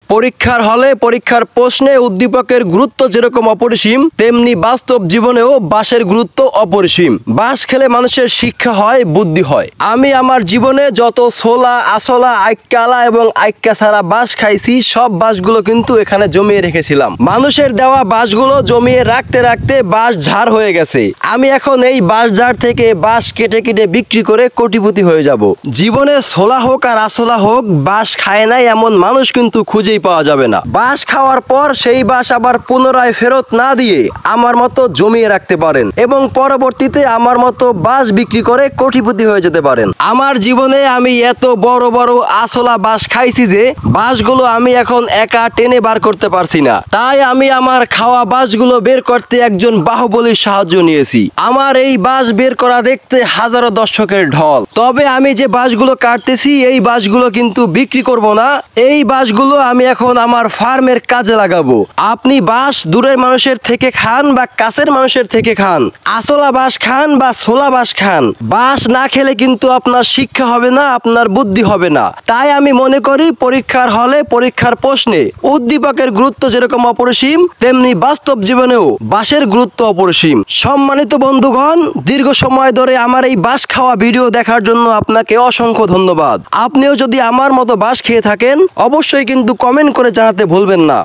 পরীক্ষার হলে পরীক্ষার প্রশ্নে উদ্দীপকের গুরুত্ব যেরকম অপরিসীম, তেমনি বাস্তব জীবনেও বাঁশের গুরুত্ব অপরিসীম। বাঁশ খেলে মানুষের শিক্ষা হয়, বুদ্ধি হয়। আমি আমার জীবনে যত ছোলা, আসলা, আইক্কালা এবং আইক্কা ছাড়া বাঁশ খাইছি, সব বাঁশগুলো কিন্তু এখানে জমিয়ে রেখেছিলাম। মানুষের দেওয়া বাঁশগুলো জমিয়ে রাখতে রাখতে বাঁশ ঝাড় হয়ে গেছে। আমি এখন এই বাঁশ ঝাড় থেকে বাঁশ কেটে কেটে বিক্রি করে কোটিপতি হয়ে যাব। জীবনে ছোলা হোক আর আসলা হোক, বাঁশ খায় নাই এমন মানুষ কিন্তু খুঁজেই পাওয়া যাবে না। বাঁশ খাওয়ার পর সেই বাঁশ আবার পুনরায় ফেরত না দিয়ে আমার মতো জমিয়ে রাখতে পারেন এবং পরবর্তীতে আমার মতো বাঁশ বিক্রি করে কোটিপতি হয়ে যেতে পারেন। আমার জীবনে আমি এত বড় বড় আসলা বাঁশ খাইছি যে বাঁশগুলো আমি এখন একা টেনে বার করতে পারছি না। তাই আমি আমার খাওয়া বাঁশগুলো বের করতে একজন বাহুবলীর সাহায্য নিয়েছি। আমার এই বাঁশ বের করা দেখতে হাজারো দর্শকের ঢল। তবে আমি যে বাঁশগুলো কাটতেছি এই বাঁশগুলো কিন্তু বিক্রি করব না। এই বাঁশগুলো আমি এখন আমার ফার্মের কাজে লাগাবো। আপনি বাঁশ দূরের মানুষের থেকে খান বা কাছের মানুষের থেকে খান, আসলা বাঁশ খান বা ছোলা বাঁশ খান, বাঁশ না খেলে কিন্তু আপনার শিক্ষা হবে না, আপনার বুদ্ধি হবে না। তাই আমি মনে করি পরীক্ষার হলে পরীক্ষার প্রশ্নে উদ্দীপকের গুরুত্ব যেরকম অপরিসীম, তেমনি বাস্তব জীবনেও বাঁশের গুরুত্ব অপরিসীম। সম্মানিত বন্ধুগণ, দীর্ঘ সময় ধরে আমার এই বাঁশ খাওয়া ভিডিও দেখার জন্য আপনাকে অসংখ্য ধন্যবাদ। আপনিও যদি আমার মতো বাঁশ খেয়ে থাকেন অবশ্যই কিন্তু কমেন্ট করে জানাতে ভুলবেন না।